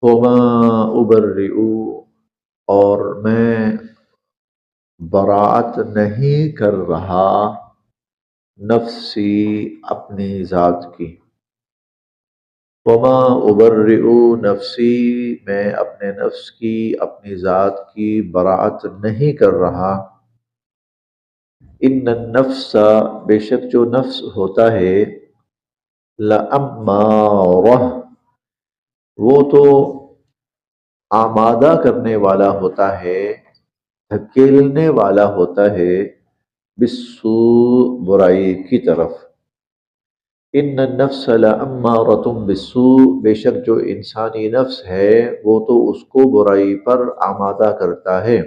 وما ابرئ، اور میں براءت نہیں کر رہا نفسی، اپنی ذات کی. وما ابرئ نفسی، میں اپنے نفس کی، اپنی ذات کی براءت نہیں کر رہا. ان النفس، بے شک جو نفس ہوتا ہے، لامارہ، وہ تو آمادہ کرنے والا ہوتا ہے، دھکیلنے والا ہوتا ہے، بالسوء، برائی کی طرف. ان النفس لامارۃ بالسوء، بے شک جو انسانی نفس ہے وہ تو اس کو برائی پر آمادہ کرتا ہے.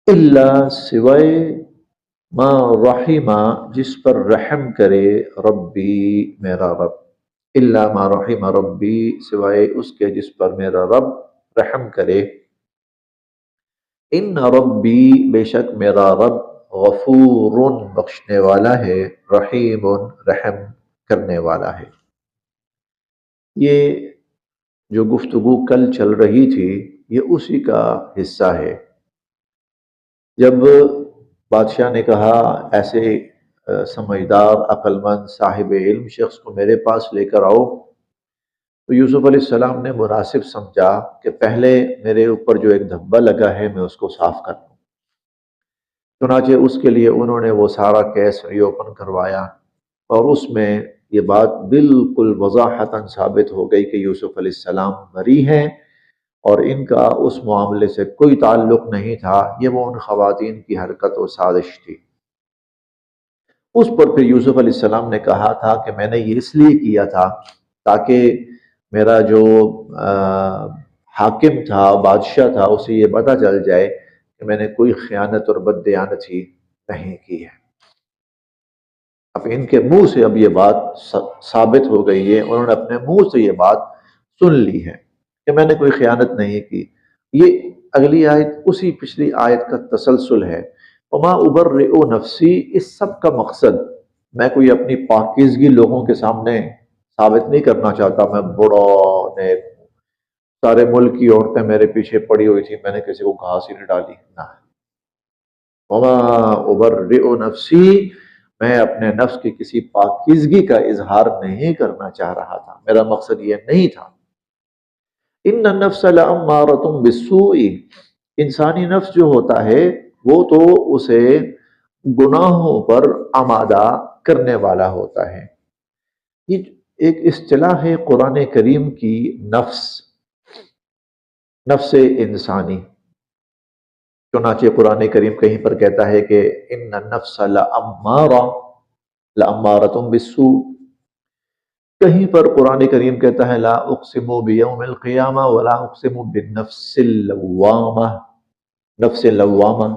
الا، سوائے، ما رحم، جس پر رحم کرے، ربی، میرا رب. الا ما رحم ربی، سوائے اس کے جس پر میرا رب رحم کرے. ان ربی، بے شک میرا رب، غفور، بخشنے والا ہے، رحیم، رحم کرنے والا ہے. یہ جو گفتگو کل چل رہی تھی یہ اسی کا حصہ ہے. جب بادشاہ نے کہا ایسے سمجھدار، عقل مند، صاحب علم شخص کو میرے پاس لے کر آؤ، تو یوسف علیہ السلام نے مناسب سمجھا کہ پہلے میرے اوپر جو ایک دھبا لگا ہے میں اس کو صاف کر لوں. چنانچہ اس کے لیے انہوں نے وہ سارا کیس ری اوپن کروایا، اور اس میں یہ بات بالکل وضاحتاً ثابت ہو گئی کہ یوسف علیہ السلام بری ہیں، اور ان کا اس معاملے سے کوئی تعلق نہیں تھا، یہ وہ ان خواتین کی حرکت و سازش تھی. اس پر پھر یوسف علیہ السلام نے کہا تھا کہ میں نے یہ اس لیے کیا تھا تاکہ میرا جو حاکم تھا، بادشاہ تھا، اسے یہ پتہ چل جائے کہ میں نے کوئی خیانت اور بددیانتی نہیں کی ہے. اب ان کے منہ سے اب یہ بات ثابت ہو گئی ہے، انہوں نے اپنے منہ سے یہ بات سن لی ہے کہ میں نے کوئی خیانت نہیں کی. یہ اگلی آیت اسی پچھلی آیت کا تسلسل ہے. وما ابرئ نفسی، اس سب کا مقصد، میں کوئی اپنی پاکیزگی لوگوں کے سامنے ثابت نہیں کرنا چاہتا، میں بڑا نیک ہوں، سارے ملک کی عورتیں میرے پیچھے پڑی ہوئی تھی، میں نے کسی کو گھاس ہی نہیں ڈالی. نہ، وما ابرئ نفسی، میں اپنے نفس کی کسی پاکیزگی کا اظہار نہیں کرنا چاہ رہا تھا، میرا مقصد یہ نہیں تھا. ان النفس لامارۃ بالسوء، انسانی نفس جو ہوتا ہے وہ تو اسے گناہوں پر آمادہ کرنے والا ہوتا ہے. یہ ایک اصطلاح ہے قرآن کریم کی، نفس، نفس انسانی. چنانچہ قرآن کریم کہیں پر کہتا ہے کہ ان النفس لامارۃ بالسوء. کہیں پر قرآن کریم کہتا ہے لا اقسم بیوم القیامہ ولا اقسم بالنفس اللوامہ، نفس لوامہ.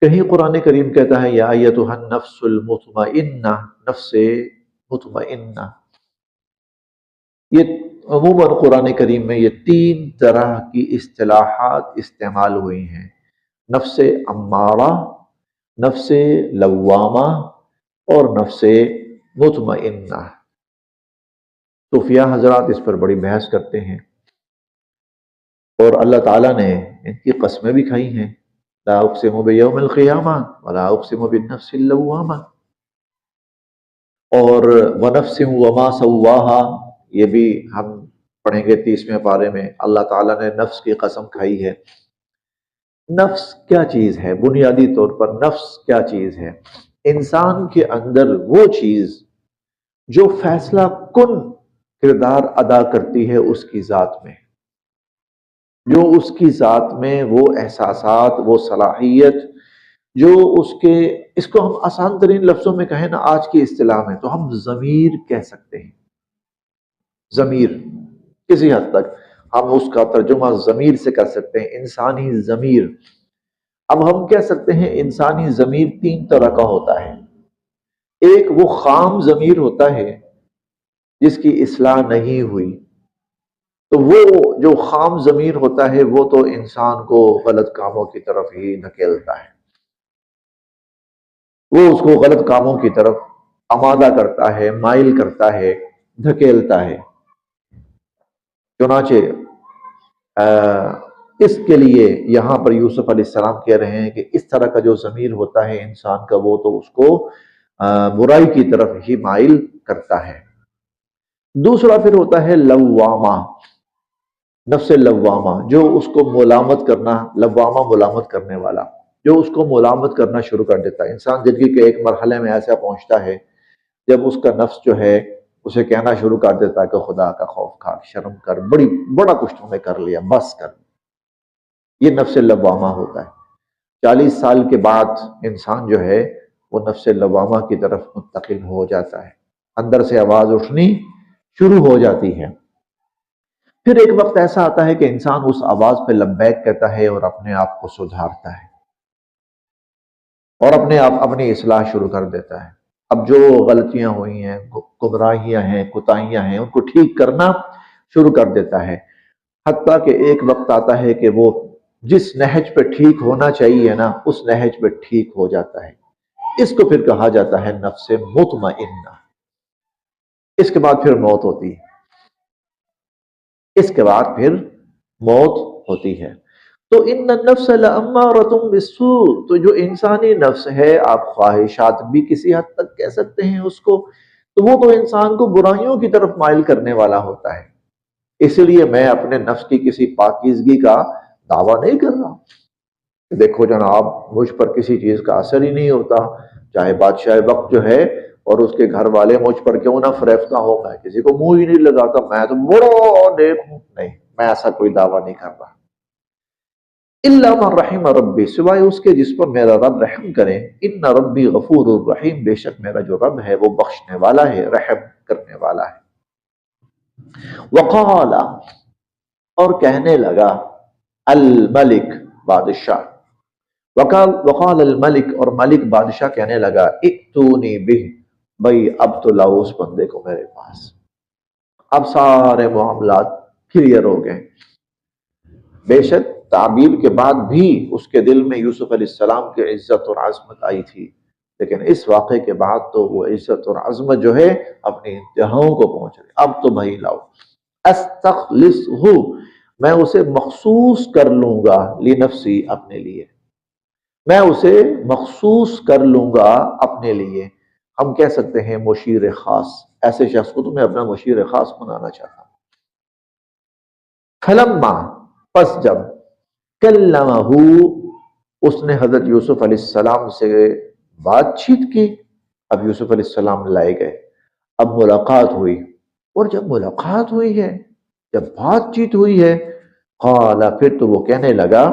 کہیں قرآن کریم کہتا ہے یا ایتھا النفس المطمئنہ، نفس مطمئنہ. یہ عموماً قرآن کریم میں یہ تین طرح کی اصطلاحات استعمال ہوئی ہیں: نفس امارہ، نفس لوامہ، اور نفس مطمئنہ. صوفیہ حضرات اس پر بڑی بحث کرتے ہیں، اور اللہ تعالیٰ نے ان کی قسمیں بھی کھائی ہیں، لا اقسم بیوم القیامہ ولا اقسم بالنفس اللوامہ. اور ونفس وما سواہا، یہ بھی ہم پڑھیں گے 30ویں پارے میں، اللہ تعالیٰ نے نفس کی قسم کھائی ہے. نفس کیا چیز ہے؟ بنیادی طور پر نفس کیا چیز ہے؟ انسان کے اندر وہ چیز جو فیصلہ کن کردار ادا کرتی ہے اس کی ذات میں، جو اس کی ذات میں وہ احساسات، وہ صلاحیت جو اس کو ہم آسان ترین لفظوں میں کہیں نا، آج کی اصطلاح میں تو ہم ضمیر کہہ سکتے ہیں. ضمیر، کسی حد تک ہم اس کا ترجمہ ضمیر سے کر سکتے ہیں، انسانی ضمیر. اب ہم کہہ سکتے ہیں انسانی ضمیر تین طرح کا ہوتا ہے. ایک وہ خام ضمیر ہوتا ہے جس کی اصلاح نہیں ہوئی، تو وہ جو خام ضمیر ہوتا ہے وہ تو انسان کو غلط کاموں کی طرف ہی دھکیلتا ہے، وہ اس کو غلط کاموں کی طرف آمادہ کرتا ہے، مائل کرتا ہے، دھکیلتا ہے. چنانچہ اس کے لیے یہاں پر یوسف علیہ السلام کہہ رہے ہیں کہ اس طرح کا جو ضمیر ہوتا ہے انسان کا، وہ تو اس کو برائی کی طرف ہی مائل کرتا ہے۔ دوسرا پھر ہوتا ہے لوامہ، نفس لوامہ، جو اس کو ملامت کرنا، لوامہ ملامت کرنے والا، جو اس کو ملامت کرنا شروع کر دیتا ہے۔ انسان زندگی کے ایک مرحلے میں ایسا پہنچتا ہے جب اس کا نفس جو ہے اسے کہنا شروع کر دیتا ہے کہ خدا کا خوف کھا، شرم کر، بڑا کچھ تم نے کر لیا، بس کر۔ یہ نفس لوامہ ہوتا ہے۔ 40 سال کے بعد انسان جو ہے وہ نفس لوامہ کی طرف منتقل ہو جاتا ہے، اندر سے آواز اٹھنی شروع ہو جاتی ہے۔ پھر ایک وقت ایسا آتا ہے کہ انسان اس آواز پہ لبیک کہتا ہے اور اپنے آپ کو سدھارتا ہے اور اپنی اصلاح شروع کر دیتا ہے۔ اب جو غلطیاں ہوئی ہیں، گمراہیاں ہیں، کوتاہیاں ہیں، ان کو ٹھیک کرنا شروع کر دیتا ہے، حتیٰ کہ ایک وقت آتا ہے کہ وہ جس نہج پہ ٹھیک ہونا چاہیے نا، اس نہج پہ ٹھیک ہو جاتا ہے۔ اس کو پھر کہا جاتا ہے نفس مطمئنہ۔ اس کے بعد پھر موت ہوتی ہے، اس کے بعد پھر موت ہوتی ہے۔ تو ان النفس لامارۃ بالسوء، تو جو انسانی نفس ہے، آپ خواہشات بھی کسی حد تک کہہ سکتے ہیں اس کو، تو وہ تو انسان کو برائیوں کی طرف مائل کرنے والا ہوتا ہے۔ اس لیے میں اپنے نفس کی کسی پاکیزگی کا دعویٰ نہیں کر رہا۔ دیکھو جناب، مجھ پر کسی چیز کا اثر ہی نہیں ہوتا، چاہے بادشاہ وقت جو ہے اور اس کے گھر والے مجھ پر کیوں نہ فریفتہ ہو، میں کسی کو منہ ہی نہیں لگاتا، میں تو بڑا نیک ہوں۔ نہیں، میں ایسا کوئی دعویٰ نہیں کر رہا۔ الا من رحم ربی، سوائے اس کے جس پر میرا رب رحم کرے۔ ان ربی غفور الرحیم، بے شک میرا جو رب ہے وہ بخشنے والا ہے، رحم کرنے والا ہے۔ وقال، اور کہنے لگا، الملک، بادشاہ، وقال الملک، اور ملک بادشاہ کہنے لگا، ائتونی بہ، بھئی اب تو لاؤ اس بندے کو میرے پاس۔ اب سارے معاملات کلیئر ہو گئے۔ بے شک تعبیر کے بعد بھی اس کے دل میں یوسف علیہ السلام کی عزت اور عظمت آئی تھی، لیکن اس واقعے کے بعد تو وہ عزت اور عظمت جو ہے اپنی انتہاؤں کو پہنچ رہی۔ اب تو بھائی لاؤ، استخلصہ، میں اسے مخصوص کر لوں گا، لنفسی، اپنے لیے، میں اسے مخصوص کر لوں گا اپنے لیے۔ ہم کہہ سکتے ہیں مشیر خاص، ایسے شخص کو تو میں اپنا مشیر خاص بنانا چاہتا ہوں۔ فلما، پس جب، کلمہ، اس نے حضرت یوسف علیہ السلام سے بات چیت کی، اب یوسف علیہ السلام لائے گئے، اب ملاقات ہوئی، اور جب ملاقات ہوئی ہے، جب بات چیت ہوئی ہے، قال، پھر تو وہ کہنے لگا،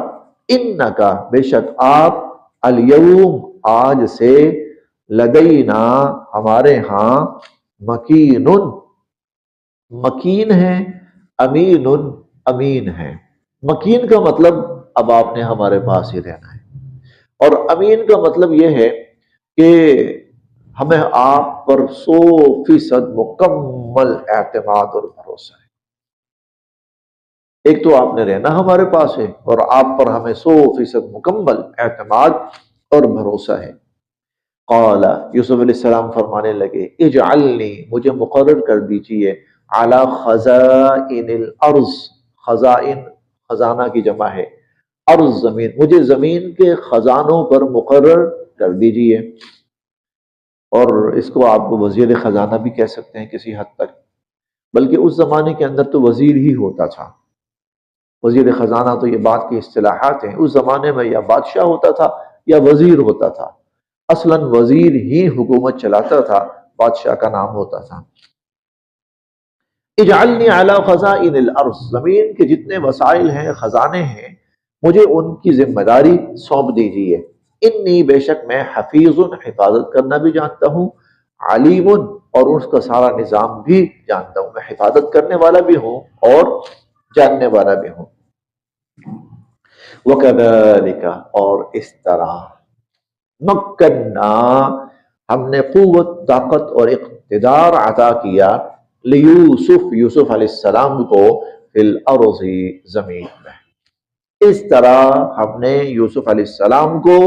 انکا، بے شک آپ، الیوم، آج سے، لدینا، ہمارے ہاں، مکین، مکین ہے، امین، امین ہے۔ مکین کا مطلب اب آپ نے ہمارے پاس ہی رہنا ہے، اور امین کا مطلب یہ ہے کہ ہمیں آپ پر 100% مکمل اعتماد اور بھروسہ ہے۔ ایک تو آپ نے رہنا ہمارے پاس ہے، اور آپ پر ہمیں 100% مکمل اعتماد اور بھروسہ ہے۔ قال، یوسف علیہ السلام فرمانے لگے، اجعلنی، مجھے مقرر کر دیجئے، علی خزائن الارض، خزائن خزانہ کی جمع ہے، ارض زمین، مجھے زمین کے خزانوں پر مقرر کر دیجئے، اور اس کو آپ وزیر خزانہ بھی کہہ سکتے ہیں کسی حد تک، بلکہ اس زمانے کے اندر تو وزیر ہی ہوتا تھا۔ وزیر خزانہ تو یہ بات کی اصطلاحات ہیں، اس زمانے میں یا بادشاہ ہوتا تھا یا وزیر ہوتا تھا۔ اصلاً وزیر ہی حکومت چلاتا تھا، بادشاہ کا نام ہوتا تھا۔ اجعلنی علی خزائن الارض، زمین کے جتنے وسائل ہیں، خزانے ہیں، مجھے ان کی ذمہ داری سونپ دیجیے۔ انی، بے شک میں، حفیظ، حفاظت کرنا بھی جانتا ہوں، علیم، اور اس کا سارا نظام بھی جانتا ہوں، میں حفاظت کرنے والا بھی ہوں اور جاننے والا بھی ہوں۔ وَكَذَلِكَ، اور اس طرح، مکننا، ہم نے قوت، طاقت اور اقتدار عطا کیا، لیوسف، یوسف علیہ السلام کو، فی الارض، زمین میں۔ اس طرح ہم نے یوسف علیہ السلام کو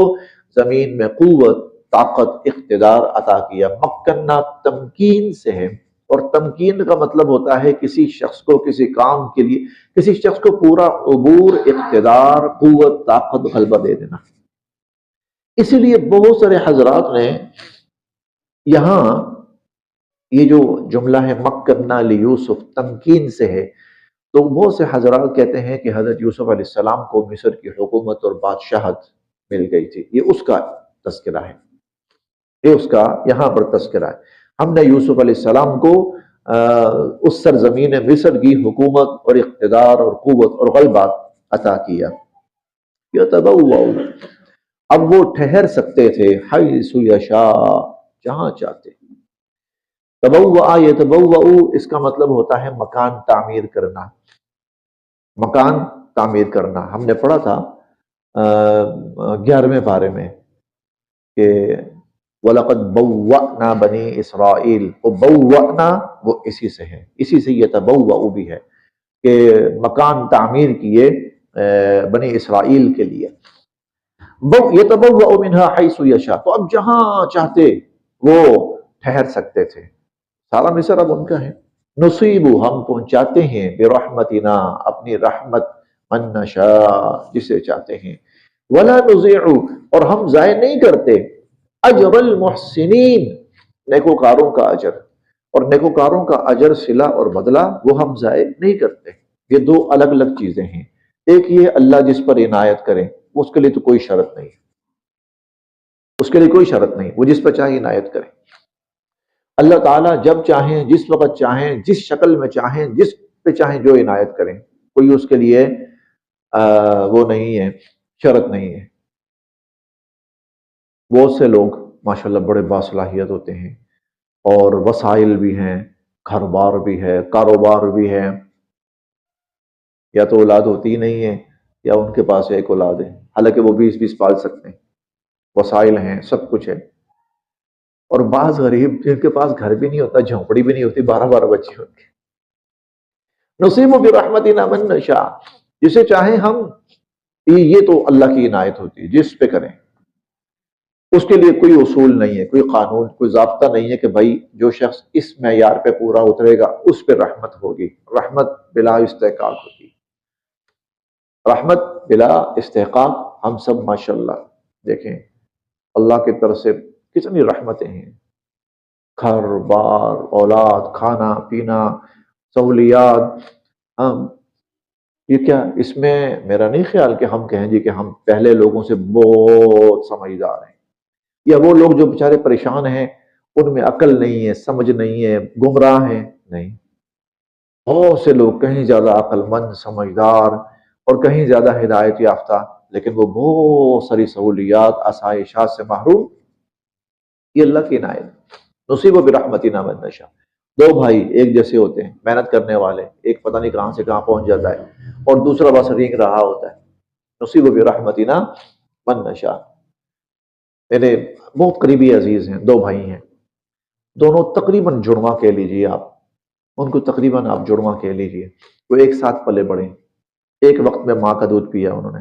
زمین میں قوت، طاقت، اقتدار عطا کیا۔ مکننا تمکین سے ہے، اور تمکین کا مطلب ہوتا ہے کسی شخص کو کسی کام کے لیے کسی شخص کو پورا عبور، اقتدار، قوت، طاقت، غلبہ دے دینا۔ اسی لیے بہت سارے حضرات نے یہاں یہ جو جملہ ہے مکننا لیوسف، تمکین سے ہے، تو بہت سے حضرات کہتے ہیں کہ حضرت یوسف علیہ السلام کو مصر کی حکومت اور بادشاہت مل گئی تھی۔ یہ اس کا تذکرہ ہے، یہ اس کا یہاں پر تذکرہ ہے۔ ہم نے یوسف علیہ السلام کو اس سرزمین مصر کی حکومت اور اقتدار اور قوت اور غلبہ عطا کیا۔ یتبوأ، اب وہ ٹھہر سکتے تھے حیث یشاء، جہاں چاہتے۔ تبوأ یتبوأ، اس کا مطلب ہوتا ہے مکان تعمیر کرنا، مکان تعمیر کرنا۔ ہم نے پڑھا تھا 11ویں پارے میں کہ وَلَقَدْ بَوَّأْنَا بَنِي إِسْرَائِيلَ، وہ بوّأْنا وہ اسی سے ہے، اسی سے یتبوأ بھی ہے کہ مکان تعمیر کیے بنی اسرائیل کے لیے۔ یتبوأ منها حیث یشاء، تو اب جہاں چاہتے وہ ٹھہر سکتے تھے، سارا مصر اب ان کا ہے۔ نصیب، ہم پہنچاتے ہیں برحمتنا، اپنی رحمت، من نشاء، جسے چاہتے ہیں، ولا نضيع، اور ہم ضائع نہیں کرتے، اجر المحسنین، نیکوکاروں کا اجر، اور نیکوکاروں کا اجر، صلہ اور بدلہ وہ ہم ضائع نہیں کرتے۔ یہ دو الگ الگ چیزیں ہیں۔ ایک یہ اللہ جس پر عنایت کرے، اس کے لیے تو کوئی شرط نہیں، اس کے لیے کوئی شرط نہیں، وہ جس پر چاہے عنایت کرے۔ اللہ تعالیٰ جب چاہیں، جس وقت چاہیں، جس شکل میں چاہیں، جس پہ چاہیں جو عنایت کریں، کوئی اس کے لیے وہ نہیں ہے، شرط نہیں ہے۔ بہت سے لوگ ماشاءاللہ بڑے باصلاحیت ہوتے ہیں اور وسائل بھی ہیں، گھر بار بھی ہے، کاروبار بھی ہے، یا تو اولاد ہوتی ہی نہیں ہے یا ان کے پاس ایک اولاد ہے، حالانکہ وہ 20 پال سکتے ہیں، وسائل ہیں، سب کچھ ہے۔ اور بعض غریب جن کے پاس گھر بھی نہیں ہوتا، جھونپڑی بھی نہیں ہوتی، 12 بچے ہوتے ہیں۔ نصیب برحمتنا من نشاء، جسے چاہیں ہم، یہ تو اللہ کی عنایت ہوتی ہے، جس پہ کریں۔ اس کے لیے کوئی اصول نہیں ہے، کوئی قانون، کوئی ضابطہ نہیں ہے کہ بھائی جو شخص اس معیار پہ پورا اترے گا اس پہ رحمت ہوگی۔ رحمت بلا استحقاق ہوگی، رحمت بلا استحقاق۔ ہم سب ماشاءاللہ دیکھیں اللہ کی طرف سے کتنی رحمتیں ہیں، گھر بار، اولاد، کھانا پینا، سہولیات۔ ہم یہ کیا، اس میں میرا نہیں خیال کہ ہم کہیں جی کہ ہم پہلے لوگوں سے بہت سمجھدار ہیں، یا وہ لوگ جو بیچارے پریشان ہیں ان میں عقل نہیں ہے، سمجھ نہیں ہے، گمراہ ہیں، نہیں۔ بہت سے لوگ کہیں زیادہ عقل مند، سمجھدار اور کہیں زیادہ ہدایت یافتہ، لیکن وہ بہت ساری سہولیات، آسائشات سے محروم۔ یہ اللہ کی عنایت۔ نصیب برحمتنا من نشاء، دو بھائی ایک جیسے ہوتے ہیں، محنت کرنے والے، ایک پتہ نہیں کہاں سے کہاں پہنچ جاتا ہے اور دوسرا بس رینگ رہا ہوتا ہے۔ نصیب برحمتنا من نشاء۔ میرے بہت قریبی عزیز ہیں، دو بھائی ہیں، دونوں تقریباً جڑواں کہہ لیجیے آپ، ان کو تقریباً آپ جڑواں کہہ لیجیے۔ وہ ایک ساتھ پلے بڑھے، ایک وقت میں ماں کا دودھ پیا انہوں نے،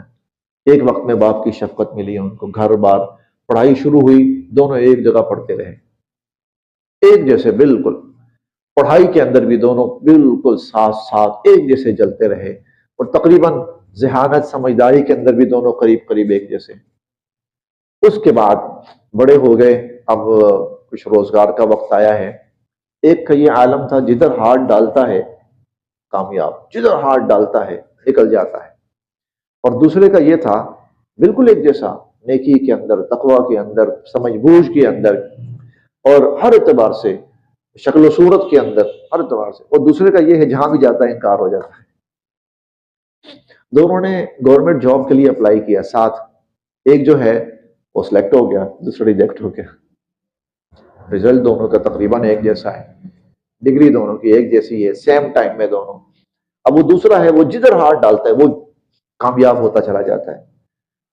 ایک وقت میں باپ کی شفقت ملی ان کو، گھر بار، پڑھائی شروع ہوئی، دونوں ایک جگہ پڑھتے رہے، ایک جیسے بالکل، پڑھائی کے اندر بھی دونوں بالکل ساتھ ساتھ ایک جیسے جلتے رہے، اور تقریباً ذہانت، سمجھداری کے اندر بھی دونوں قریب قریب ایک جیسے۔ اس کے بعد بڑے ہو گئے، اب کچھ روزگار کا وقت آیا ہے۔ ایک کا یہ عالم تھا جدھر ہاتھ ڈالتا ہے کامیاب، جدھر ہاتھ ڈالتا ہے نکل جاتا ہے، اور دوسرے کا یہ تھا بالکل ایک جیسا، نیکی کے اندر، تقوی کے اندر، سمجھ بوجھ کے اندر، اور ہر اعتبار سے، شکل و صورت کے اندر، ہر اعتبار سے۔ اور دوسرے کا یہ ہے جہاں بھی جاتا ہے انکار ہو جاتا ہے۔ دونوں نے گورنمنٹ جاب کے لیے اپلائی کیا ساتھ، ایک جو ہے وہ سلیکٹ ہو گیا، دوسرا ریجیکٹ ہو گیا۔ رزلٹ دونوں کا تقریباً ایک جیسا ہے، ڈگری دونوں کی ایک جیسی ہے، سیم ٹائم میں دونوں۔ اب وہ دوسرا ہے، وہ جدھر ہاتھ ڈالتا ہے وہ کامیاب ہوتا چلا جاتا ہے،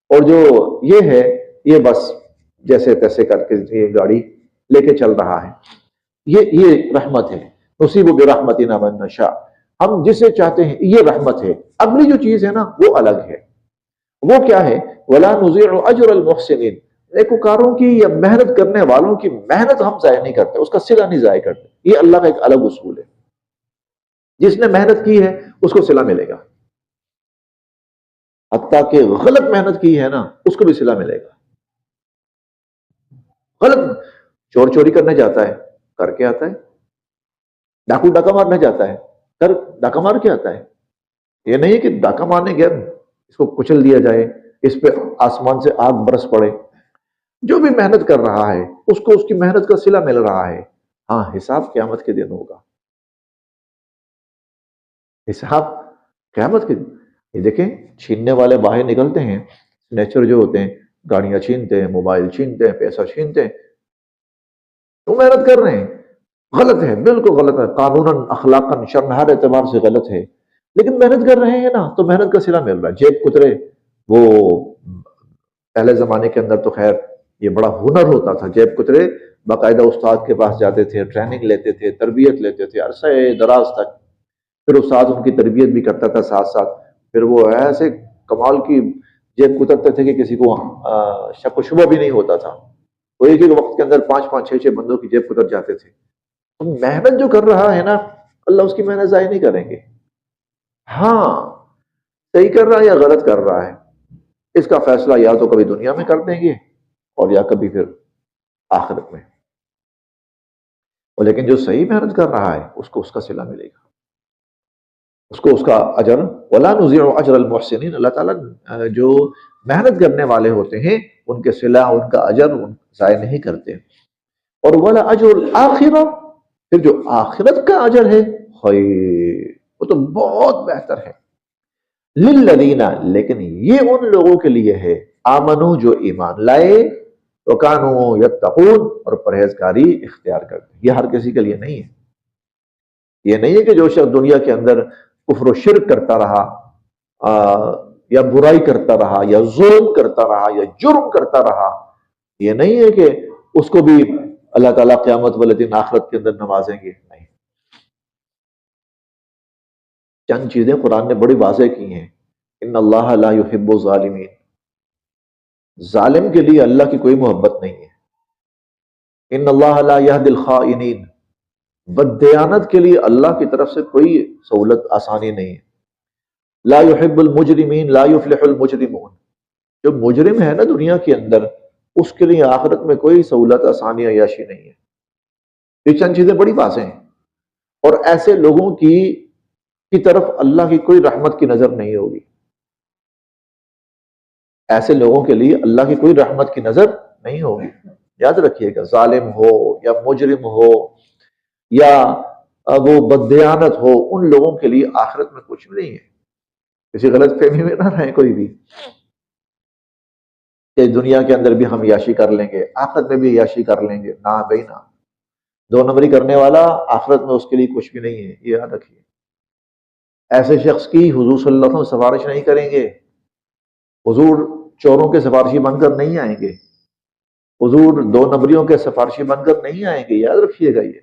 اور جو یہ ہے یہ بس جیسے تیسے کر کے یہ گاڑی لے کے چل رہا ہے۔ یہ رحمت ہے، نصیب برحمتنا من نشاء، ہم جسے چاہتے ہیں، یہ رحمت ہے۔ اگلی جو چیز ہے نا وہ الگ ہے، وہ کیا ہے؟ ولا نضيع اجر المحسنین، نیکوکاروں کی یا محنت کرنے والوں کی محنت ہم ضائع نہیں کرتے، اس کا صلہ نہیں ضائع کرتے. یہ اللہ کا ایک الگ اصول ہے. جس نے محنت کی ہے اس کو صلہ ملے گا، حتیٰ کہ غلط محنت کی ہے نا اس کو بھی صلہ ملے گا. غلط چور چوری کرنے جاتا ہے، کر کے آتا ہے. ڈاکو ڈاکہ مارنے جاتا ہے، کر ڈاکہ مار کے آتا ہے. یہ نہیں کہ ڈاکہ مارنے گیا اس کو کچل دیا جائے، اس پہ آسمان سے آگ برس پڑے. جو بھی محنت کر رہا ہے اس کو اس کی محنت کا صلہ مل رہا ہے. ہاں، حساب قیامت کے دن ہوگا. حساب قیامت کے دن. یہ دیکھیں، چھیننے والے باہر نکلتے ہیں، نیچر جو ہوتے ہیں گاڑیاں چھینتے ہیں، موبائل چھینتے ہیں، پیسہ چھینتے ہیں. وہ محنت کر رہے ہیں، غلط ہے، بالکل غلط ہے، قانوناً اخلاقاً شرعاً ہر اعتبار سے غلط ہے، لیکن محنت کر رہے ہیں نا تو محنت کا صلہ مل رہا ہے. جیب کترے، وہ پہلے زمانے کے اندر تو خیر یہ بڑا ہنر ہوتا تھا. جیب کترے باقاعدہ استاد کے پاس جاتے تھے، ٹریننگ لیتے تھے، تربیت لیتے تھے عرصہ دراز تک. پھر استاد ان کی تربیت بھی کرتا تھا ساتھ ساتھ. پھر وہ ایسے کمال کی جیب کترتے تھے کہ کسی کو شک و شبہ بھی نہیں ہوتا تھا. وہ ایک ایک وقت کے اندر 5 5 6 6 بندوں کی جیب کتر جاتے تھے. تو محنت جو کر رہا ہے نا اللہ اس کی محنت ضائع نہیں کریں گے. ہاں، صحیح کر رہا ہے یا غلط کر رہا ہے اس کا فیصلہ یا تو کبھی دنیا میں کر دیں گے اور یا کبھی پھر آخرت میں. اور لیکن جو صحیح محنت کر رہا ہے اس کو اس کا صلہ ملے گا، اس کو اس کا اجر. وَلَا نُضِيعُ أَجْرَ الْمُحْسِنِينَ. اللہ تعالیٰ جو محنت کرنے والے ہوتے ہیں ان کے صلہ، ان کا اجر ضائع نہیں کرتے. اور وَلَا أَجْرُ الْآخِرَةِ، پھر جو آخرت کا اجر ہے خیر، وہ تو بہت بہتر ہے. للذین، لیکن یہ ان لوگوں کے لیے ہے آمنو جو ایمان لائے، وکانوا یتقون اور پرہیزگاری اختیار کرتے. یہ ہر کسی کے لیے نہیں ہے. یہ نہیں ہے کہ جو شخص دنیا کے اندر کفر و شرک کرتا رہا، یا برائی کرتا رہا، یا ظلم کرتا رہا، یا جرم کرتا رہا، یہ نہیں ہے کہ اس کو بھی اللہ تعالیٰ قیامت والے دن آخرت کے اندر نوازیں گے. نہیں. چند چیزیں قرآن نے بڑی واضح کی ہیں. ان اللہ لا یحب الظالمین، ظالم کے لیے اللہ کی کوئی محبت نہیں ہے. ان اللہ لا یہدی الخائنین، بددیانت کے لیے اللہ کی طرف سے کوئی سہولت آسانی نہیں ہے. لا یحب المجرمین لا یفلح المجرمون، جو مجرم ہے نا دنیا کے اندر اس کے لیے آخرت میں کوئی سہولت آسانی عیاشی نہیں ہے. یہ چند چیزیں بڑی واضح ہیں. اور ایسے لوگوں کی طرف اللہ کی کوئی رحمت کی نظر نہیں ہوگی. ایسے لوگوں کے لیے اللہ کی کوئی رحمت کی نظر نہیں ہوگی. یاد رکھیے گا، ظالم ہو یا مجرم ہو یا وہ بددیانت ہو، ان لوگوں کے لیے آخرت میں کچھ نہیں ہے. کسی غلط فہمی میں نہ رہیں کوئی بھی کہ دنیا کے اندر بھی ہم عیاشی کر لیں گے آخرت میں بھی عیاشی کر لیں گے. نہ بھائی نہ. 2 نمبری کرنے والا آخرت میں اس کے لیے کچھ بھی نہیں ہے، یہ یاد رکھیے. ایسے شخص کی حضور صلی اللہ علیہ وسلم سفارش نہیں کریں گے. حضور چوروں کے سفارشی بن کر نہیں آئیں گے. حضور 2 نمبریوں کے سفارشی بن کر نہیں آئیں گے. یاد رکھیے گا. یہ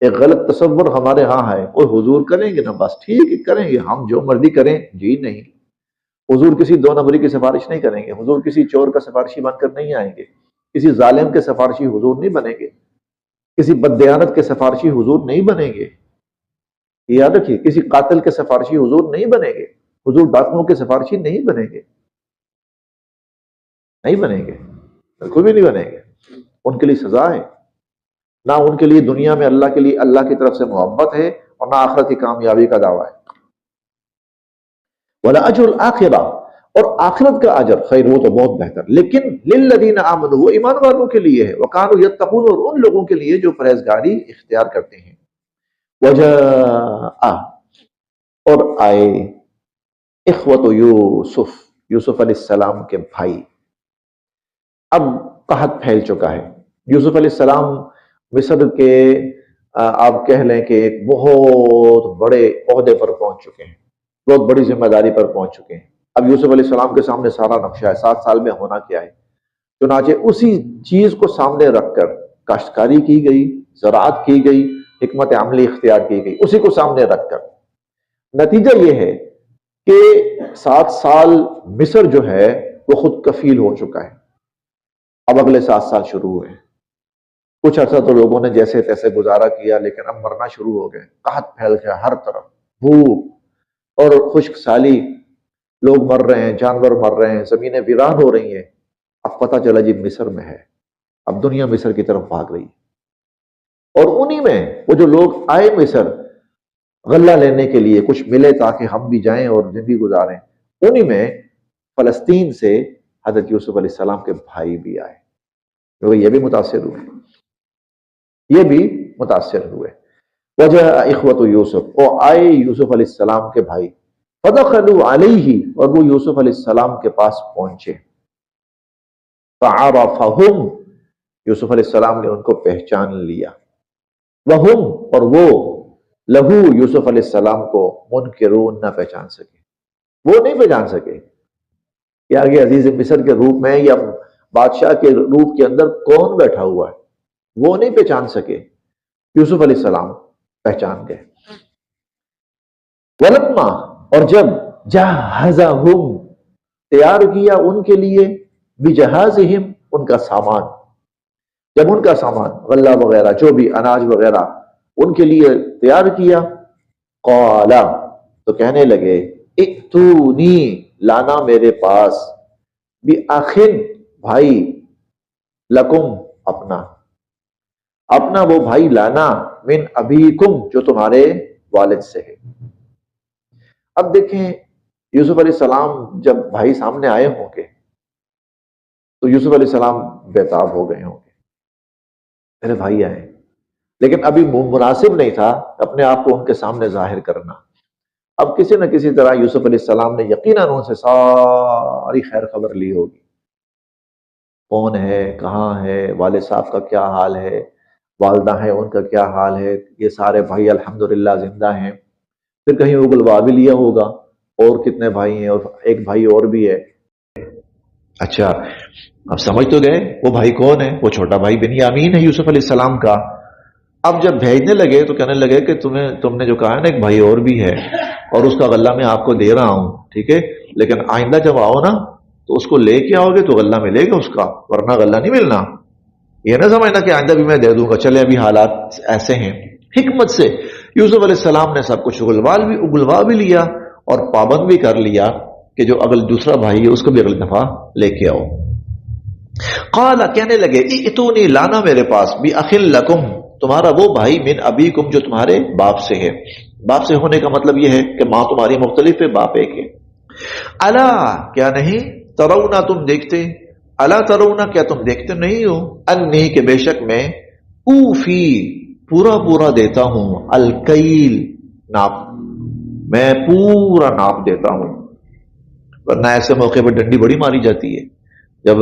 ایک غلط تصور ہمارے ہاں ہے، اور حضور کریں گے نا بس ٹھیک ہے کریں گے، ہم جو مرضی کریں. جی نہیں، حضور کسی 2 نمبری کی سفارش نہیں کریں گے. حضور کسی چور کا سفارشی بن کر نہیں آئیں گے. کسی ظالم کے سفارشی حضور نہیں بنیں گے. کسی بددیانت کے سفارشی حضور نہیں بنیں گے. یاد رکھیے، کسی قاتل کے سفارشی حضور نہیں بنیں گے. حضور ڈاکوؤں کے سفارشی نہیں بنیں گے. نہیں بنیں گے، بالکل بھی نہیں بنیں گے. ان کے لیے سزا ہے. نہ ان کے لیے دنیا میں اللہ کے لیے اللہ کی طرف سے محبت ہے، اور نہ آخرت کی کامیابی کا دعویٰ ہے. ولا اجر الآخرہ، اور آخرت کا اجر خیر، وہ تو بہت بہتر. لیکن للذین آمنوا، وہ ایمان والوں کے لیے ہے. وکانوا یتقون، اور ان لوگوں کے لیے جو پرہیزگاری اختیار کرتے ہیں. وجاء، اور آئے اخوت یوسف، یوسف علیہ السلام کے بھائی. اب قحط پھیل چکا ہے. یوسف علیہ السلام مصر کے آپ کہہ لیں کہ ایک بہت بڑے عہدے پر پہنچ چکے ہیں، بہت بڑی ذمہ داری پر پہنچ چکے ہیں. اب یوسف علیہ السلام کے سامنے سارا نقشہ ہے، 7 سال میں ہونا کیا ہے. چنانچہ اسی چیز کو سامنے رکھ کر کاشتکاری کی گئی، زراعت کی گئی، حکمت عملی اختیار کی گئی، اسی کو سامنے رکھ کر. نتیجہ یہ ہے کہ 7 سال مصر جو ہے وہ خود کفیل ہو چکا ہے. اب اگلے 7 سال شروع ہوئے. کچھ عرصہ تو لوگوں نے جیسے تیسے گزارا کیا، لیکن اب مرنا شروع ہو گئے. قحط پھیل گیا ہر طرف، بھوک اور خشک سالی، لوگ مر رہے ہیں، جانور مر رہے ہیں، زمینیں ویران ہو رہی ہیں. اب پتہ چلا جی مصر میں ہے، اب دنیا مصر کی طرف بھاگ رہی ہے. اور انہی میں وہ جو لوگ آئے مصر غلہ لینے کے لیے، کچھ ملے تاکہ ہم بھی جائیں اور زندگی گزاریں، انہی میں فلسطین سے حضرت یوسف علیہ السلام کے بھائی بھی آئے، کیونکہ یہ بھی متاثر ہوئے، یہ بھی متاثر ہوئے. وجہ اخوت یوسف، اور آئے یوسف علیہ السلام کے بھائی، فدخلوا علیہ، اور وہ یوسف علیہ السلام کے پاس پہنچے. فعرفہم، یوسف علیہ السلام نے ان کو پہچان لیا. وہم، اور وہ لہو، یوسف علیہ السلام کو منکرون، نہ پہچان سکے. وہ نہیں پہچان سکے کہ آگے عزیز مصر کے روپ میں یا بادشاہ کے روپ کے اندر کون بیٹھا ہوا ہے، وہ نہیں پہچان سکے. یوسف علیہ السلام پہچان گئے. ولما، اور جب جہزہم، تیار کیا ان کے لیے، بجہازہم، ان کا سامان، جب ان کا سامان غلہ وغیرہ جو بھی اناج وغیرہ ان کے لیے تیار کیا، قالا، تو کہنے لگے، ائتونی، لانا میرے پاس، بِأَخٍ، بھائی، لکم، اپنا وہ بھائی لانا، من ابیکم، جو تمہارے والد سے ہے. اب دیکھیں یوسف علیہ السلام جب بھائی سامنے آئے ہوں گے تو یوسف علیہ السلام بےتاب ہو گئے ہوں گے، میرے بھائی آئے. لیکن ابھی مناسب نہیں تھا اپنے آپ کو ان کے سامنے ظاہر کرنا. اب کسی نہ کسی طرح یوسف علیہ السلام نے یقیناً ان سے ساری خیر خبر لی ہوگی، کون ہے، کہاں ہے، والد صاحب کا کیا حال ہے، والدہ ہیں ان کا کیا حال ہے، یہ سارے بھائی الحمدللہ زندہ ہیں. پھر کہیں اگلوا بھی لیا ہوگا اور کتنے بھائی ہیں، اور ایک بھائی اور بھی ہے. اچھا اب سمجھ تو گئے وہ بھائی کون ہے؟ وہ چھوٹا بھائی بنیامین ہے یوسف علیہ السلام کا. اب جب بھیجنے لگے تو کہنے لگے کہ تم نے جو کہا ہے نا ایک بھائی اور بھی ہے، اور اس کا غلہ میں آپ کو دے رہا ہوں، ٹھیک ہے، لیکن آئندہ جب آؤ نا تو اس کو لے کے آؤ گے تو غلہ ملے گا اس کا، ورنہ غلہ نہیں ملنا. یہ نہ سمجھنا کہ آئندہ بھی میں دے دوں گا، چلے ابھی حالات ایسے ہیں. حکمت سے یوسف علیہ السلام نے سب کچھ اگلوا بھی لیا اور پابند بھی کر لیا کہ جو اگل دوسرا بھائی ہے اس کو بھی اگلی دفعہ لے کے آؤ. قال، کہنے لگے، ائتونی، لانا میرے پاس، بِأَخٍ لَكُمْ، تمہارا وہ بھائی، من ابیکم، جو تمہارے باپ سے ہے. باپ سے ہونے کا مطلب یہ ہے کہ ماں تمہاری مختلف ہے، باپ ایک ہے. الا، کیا نہیں، ترونا، تم دیکھتے، الا ترونا، کیا تم دیکھتے نہیں ہو، انی، کہ بے شک میں، اوفی، پورا دیتا ہوں، الکیل، ناپ، میں پورا ناپ دیتا ہوں. ورنہ ایسے موقع پر ڈنڈی بڑی ماری جاتی ہے. جب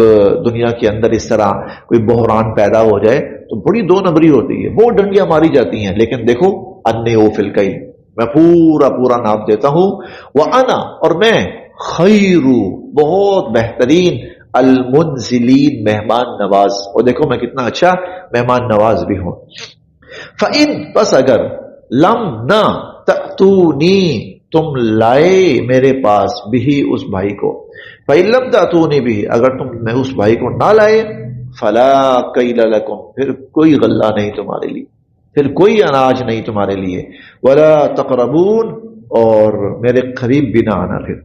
دنیا کے اندر اس طرح کوئی بحران پیدا ہو جائے تو بڑی 2 نمبری ہوتی ہے، وہ ڈنڈیاں ماری جاتی ہیں. لیکن دیکھو، انی اوفی الکیل، میں پورا ناپ دیتا ہوں. وانا، اور میں، خیر، بہت بہترین، المنزلین، مہمان نواز، اور دیکھو میں کتنا اچھا مہمان نواز بھی ہوں. فَإِن، پس اگر، لم، نہ، تأتونی، تم لائے میرے پاس، بھی، اس بھائی کو، فَإِن لم تأتونی بھی، اگر تم نے اس بھائی کو نہ لائے، فلا کیل لکم، پھر کوئی غلہ نہیں تمہارے لیے، پھر کوئی اناج نہیں تمہارے لیے، ولا تقربون، اور میرے قریب بھی نہ آنا. پھر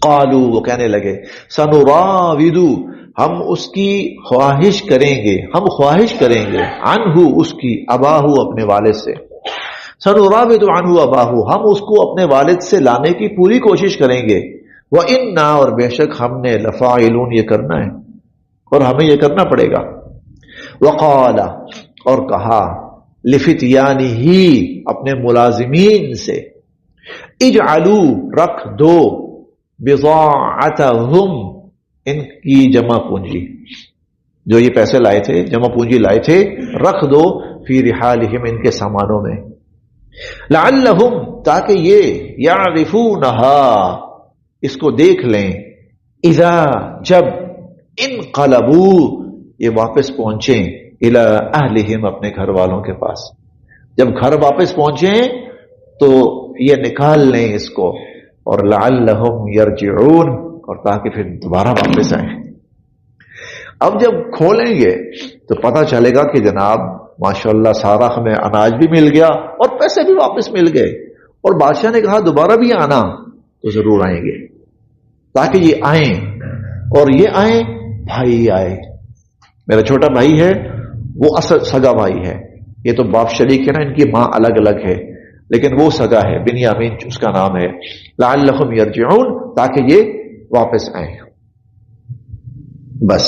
قالو، وہ کہنے لگے، سنراود، ہم اس کی خواہش کریں گے، عنہ، اس کی، اباہو، اپنے والد سے، سنراود عنہ اباہو، ہم اس کو اپنے والد سے لانے کی پوری کوشش کریں گے. وَإِنَّا، اور بے شک ہم نے، لفاعلون، یہ کرنا ہے اور ہمیں یہ کرنا پڑے گا. وقال، اور کہا، لفتیانہ، اپنے ملازمین سے، اجعلوا، رکھ دو، بضاعتہم، ان کی جمع پونجی، جو یہ پیسے لائے تھے، جمع پونجی لائے تھے، رکھ دو، فی رحالہم، ان کے سامانوں میں، لعلہم، تاکہ یہ، یعرفونہا، اس کو دیکھ لیں، اذا، جب، انقلبوا، یہ واپس پہنچیں، الی اہلہم، اپنے گھر والوں کے پاس، جب گھر واپس پہنچیں تو یہ نکال لیں اس کو، اور لعلہم یرجعون، اور تاکہ پھر دوبارہ واپس آئیں. اب جب کھولیں گے تو پتہ چلے گا کہ جناب ماشاءاللہ سارا ہمیں اناج بھی مل گیا اور پیسے بھی واپس مل گئے، اور بادشاہ نے کہا دوبارہ بھی آنا، تو ضرور آئیں گے، تاکہ یہ آئیں، اور یہ آئیں بھائی آئے، میرا چھوٹا بھائی ہے وہ اصل سگا بھائی ہے، یہ تو باپ شریک ہے نا، ان کی ماں الگ الگ ہے، لیکن وہ سگا ہے، بنیامین اس کا نام ہے، لعلہم یرجعون، تاکہ یہ واپس آئیں، بس